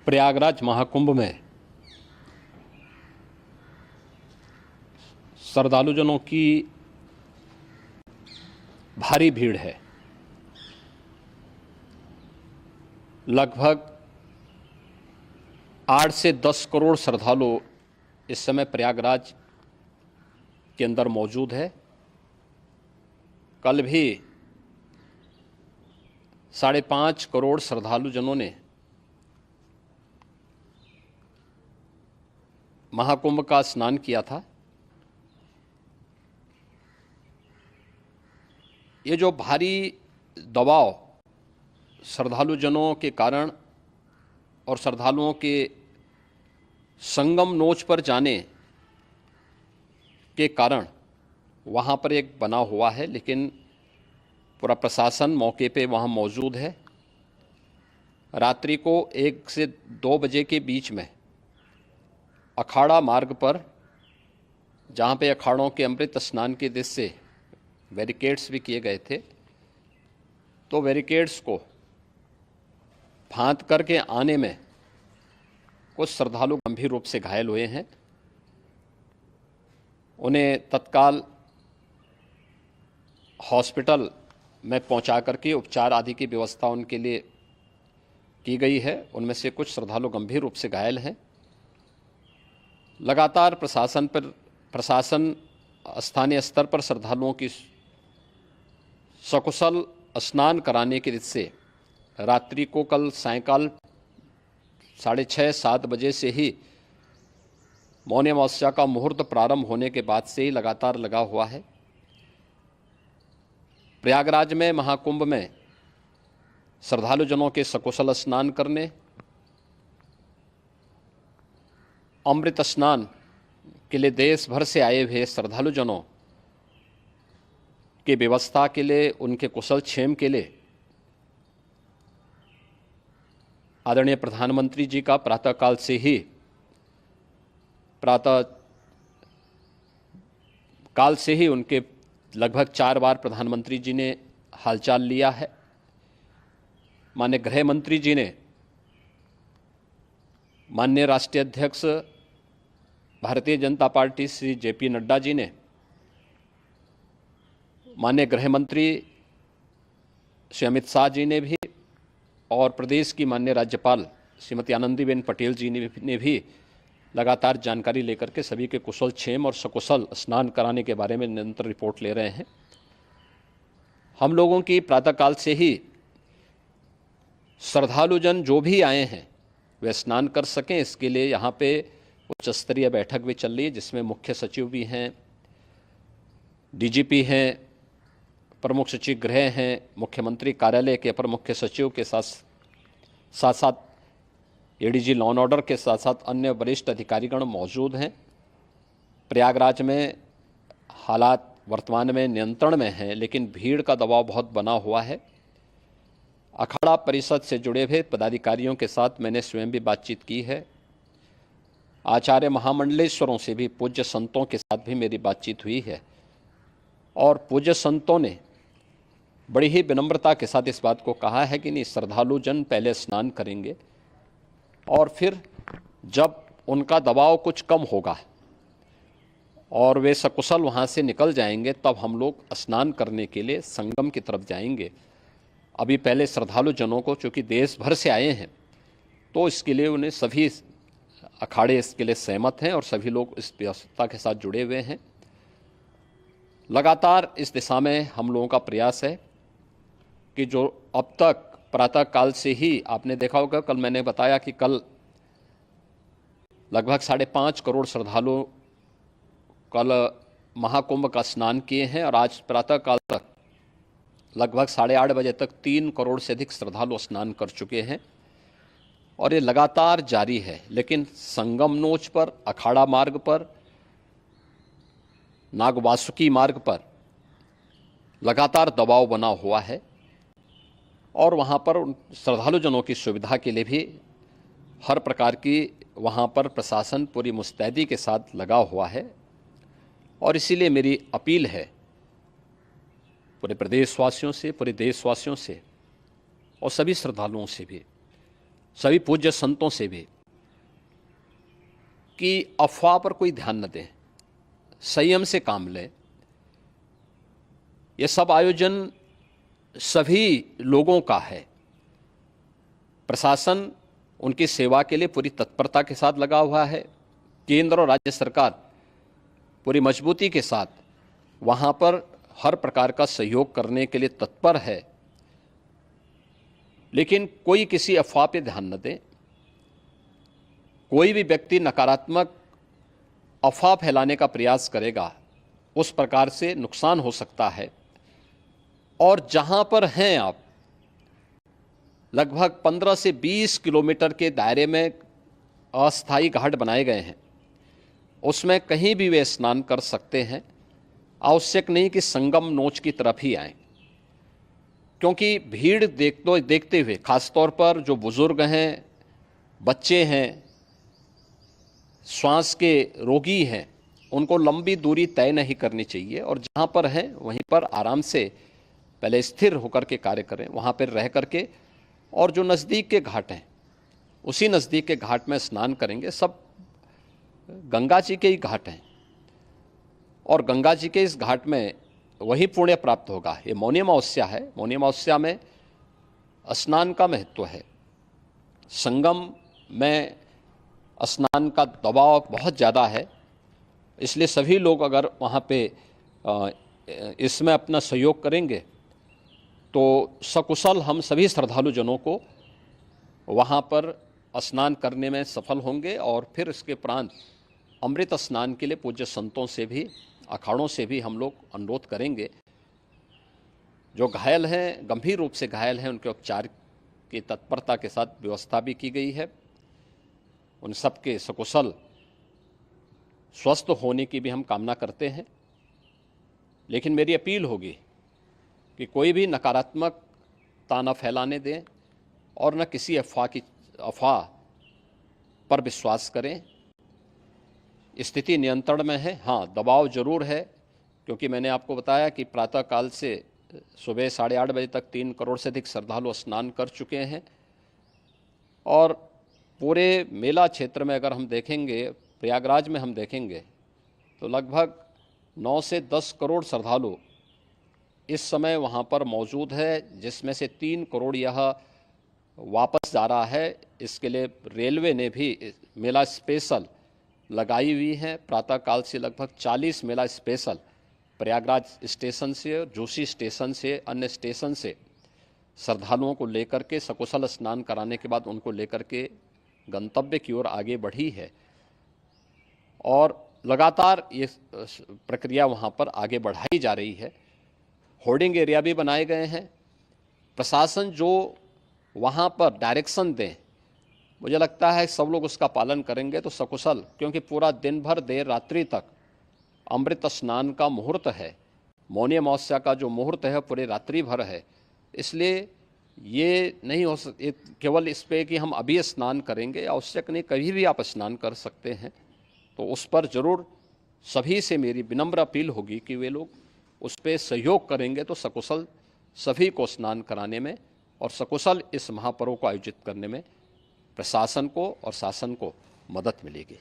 प्रयागराज महाकुंभ में श्रद्धालुजनों की भारी भीड़ है। लगभग 8 से 10 करोड़ श्रद्धालु इस समय प्रयागराज के अंदर मौजूद है। कल भी 5.5 करोड़ श्रद्धालुजनों ने महाकुंभ का स्नान किया था। ये जो भारी दबाव श्रद्धालुजनों के कारण और श्रद्धालुओं के संगम नोच पर जाने के कारण वहाँ पर एक बना हुआ है, लेकिन पूरा प्रशासन मौके पे वहाँ मौजूद है। रात्रि को 1 से 2 बजे के बीच में अखाड़ा मार्ग पर, जहाँ पे अखाड़ों के अमृत स्नान के दृश्य से बैरिकेड्स भी किए गए थे, तो बैरिकेड्स को फांद करके आने में कुछ श्रद्धालु गंभीर रूप से घायल हुए हैं। उन्हें तत्काल हॉस्पिटल में पहुंचा करके उपचार आदि की व्यवस्था उनके लिए की गई है। उनमें से कुछ श्रद्धालु गंभीर रूप से घायल हैं। लगातार प्रशासन स्थानीय स्तर पर श्रद्धालुओं की सकुशल स्नान कराने के दृष्टि से रात्रि को कल सायंकाल 6:30-7 बजे से ही मौनी अमावस्या का मुहूर्त प्रारंभ होने के बाद से ही लगातार लगा हुआ है। प्रयागराज में महाकुंभ में श्रद्धालुजनों के सकुशल स्नान करने, अमृत स्नान के लिए देश भर से आए हुए श्रद्धालुजनों की व्यवस्था के लिए, उनके कुशल क्षेम के लिए आदरणीय प्रधानमंत्री जी का प्रातःकाल से ही उनके लगभग 4 बार प्रधानमंत्री जी ने हालचाल लिया है। माननीय गृह मंत्री जी ने, माननीय राष्ट्रीय अध्यक्ष भारतीय जनता पार्टी श्री JP नड्डा जी ने, माननीय गृह मंत्री श्री अमित शाह जी ने भी, और प्रदेश की माननीय राज्यपाल श्रीमती आनंदीबेन पटेल जी ने भी लगातार जानकारी लेकर के सभी के कुशल क्षेम और सकुशल स्नान कराने के बारे में निरंतर रिपोर्ट ले रहे हैं। हम लोगों की प्रातःकाल से ही श्रद्धालुजन जो भी आए हैं वे स्नान कर सकें, इसके लिए यहाँ पे उच्च स्तरीय बैठक भी चल रही है, जिसमें मुख्य सचिव भी हैं, DGP हैं, प्रमुख सचिव गृह हैं, मुख्यमंत्री कार्यालय के अपर मुख्य सचिव के साथ साथ ADG लॉ एंड ऑर्डर के साथ साथ अन्य वरिष्ठ अधिकारीगण मौजूद हैं। प्रयागराज में हालात वर्तमान में नियंत्रण में हैं, लेकिन भीड़ का दबाव बहुत बना हुआ है। अखाड़ा परिषद से जुड़े हुए पदाधिकारियों के साथ मैंने स्वयं भी बातचीत की है। आचार्य महामंडलेश्वरों से भी, पूज्य संतों के साथ भी मेरी बातचीत हुई है, और पूज्य संतों ने बड़ी ही विनम्रता के साथ इस बात को कहा है कि नहीं, श्रद्धालुजन पहले स्नान करेंगे और फिर जब उनका दबाव कुछ कम होगा और वे सकुशल वहाँ से निकल जाएंगे, तब हम लोग स्नान करने के लिए संगम की तरफ जाएंगे। अभी पहले श्रद्धालुजनों को, चूँकि देश भर से आए हैं, तो इसके लिए उन्हें सभी अखाड़े इसके लिए सहमत हैं और सभी लोग इस व्यवस्था के साथ जुड़े हुए हैं। लगातार इस दिशा में हम लोगों का प्रयास है कि जो अब तक प्रातःकाल से ही आपने देखा होगा, कल मैंने बताया कि कल लगभग 5.5 करोड़ श्रद्धालु कल महाकुंभ का स्नान किए हैं, और आज प्रातःकाल तक लगभग 8:30 बजे तक 3 करोड़ से अधिक श्रद्धालु स्नान कर चुके हैं, और ये लगातार जारी है। लेकिन संगम नोच पर, अखाड़ा मार्ग पर, नागवासुकी मार्ग पर लगातार दबाव बना हुआ है, और वहाँ पर श्रद्धालुजनों की सुविधा के लिए भी हर प्रकार की वहाँ पर प्रशासन पूरी मुस्तैदी के साथ लगा हुआ है। और इसीलिए मेरी अपील है पूरे प्रदेशवासियों से, पूरे देशवासियों से और सभी श्रद्धालुओं से भी, सभी पूज्य संतों से भी कि अफवाह पर कोई ध्यान न दें, संयम से काम लें। ये सब आयोजन सभी लोगों का है। प्रशासन उनकी सेवा के लिए पूरी तत्परता के साथ लगा हुआ है। केंद्र और राज्य सरकार पूरी मजबूती के साथ वहाँ पर हर प्रकार का सहयोग करने के लिए तत्पर है। लेकिन कोई किसी अफवाह पे ध्यान न दें। कोई भी व्यक्ति नकारात्मक अफवाह फैलाने का प्रयास करेगा, उस प्रकार से नुकसान हो सकता है। और जहाँ पर हैं आप, लगभग 15 से 20 किलोमीटर के दायरे में अस्थायी घाट बनाए गए हैं, उसमें कहीं भी वे स्नान कर सकते हैं। आवश्यक नहीं कि संगम नोच की तरफ ही आएं, क्योंकि भीड़ देखते हुए खासतौर पर जो बुजुर्ग हैं, बच्चे हैं, श्वास के रोगी हैं, उनको लंबी दूरी तय नहीं करनी चाहिए और जहाँ पर हैं वहीं पर आराम से पहले स्थिर होकर के कार्य करें, वहाँ पर रह करके। और जो नज़दीक के घाट हैं, उसी नज़दीक के घाट में स्नान करेंगे। सब गंगा जी के ही घाट हैं और गंगा जी के इस घाट में वही पुण्य प्राप्त होगा। ये मौनी अमावस्या है। मौनी अमावस्या में स्नान का महत्व है। संगम में स्नान का दबाव बहुत ज़्यादा है, इसलिए सभी लोग अगर वहाँ पे इसमें अपना सहयोग करेंगे तो सकुशल हम सभी श्रद्धालु जनों को वहाँ पर स्नान करने में सफल होंगे। और फिर इसके उपरांत अमृत स्नान के लिए पूज्य संतों से भी, अखाड़ों से भी हम लोग अनुरोध करेंगे। जो घायल हैं, गंभीर रूप से घायल हैं, उनके उपचार की तत्परता के साथ व्यवस्था भी की गई है। उन सबके सकुशल स्वस्थ होने की भी हम कामना करते हैं। लेकिन मेरी अपील होगी कि कोई भी नकारात्मकता न फैलाने दें और न किसी अफवाह पर विश्वास करें। स्थिति नियंत्रण में है। हाँ, दबाव जरूर है, क्योंकि मैंने आपको बताया कि प्रातःकाल से सुबह 8:30 बजे तक 3 करोड़ से अधिक श्रद्धालु स्नान कर चुके हैं। और पूरे मेला क्षेत्र में अगर हम देखेंगे, प्रयागराज में हम देखेंगे तो लगभग 9 से 10 करोड़ श्रद्धालु इस समय वहाँ पर मौजूद है, जिसमें से 3 करोड़ यह वापस जा रहा है। इसके लिए रेलवे ने भी मेला स्पेशल लगाई हुई है। प्रातःकाल से लगभग 40 मेला स्पेशल प्रयागराज स्टेशन से और जोशी स्टेशन से, अन्य स्टेशन से श्रद्धालुओं को लेकर के सकुशल स्नान कराने के बाद उनको लेकर के गंतव्य की ओर आगे बढ़ी है। और लगातार ये प्रक्रिया वहाँ पर आगे बढ़ाई जा रही है। होर्डिंग एरिया भी बनाए गए हैं। प्रशासन जो वहाँ पर डायरेक्शन दें, मुझे लगता है सब लोग उसका पालन करेंगे तो सकुशल, क्योंकि पूरा दिन भर देर रात्रि तक अमृत स्नान का मुहूर्त है। मौनी अमावस्या का जो मुहूर्त है पूरे रात्रि भर है, इसलिए ये नहीं हो केवल इस पे कि हम अभी स्नान करेंगे, आवश्यक नहीं, कभी भी आप स्नान कर सकते हैं। तो उस पर ज़रूर सभी से मेरी विनम्र अपील होगी कि वे लोग उस पर सहयोग करेंगे तो सकुशल सभी को स्नान कराने में और सकुशल इस महापर्व को आयोजित करने में प्रशासन को और शासन को मदद मिलेगी।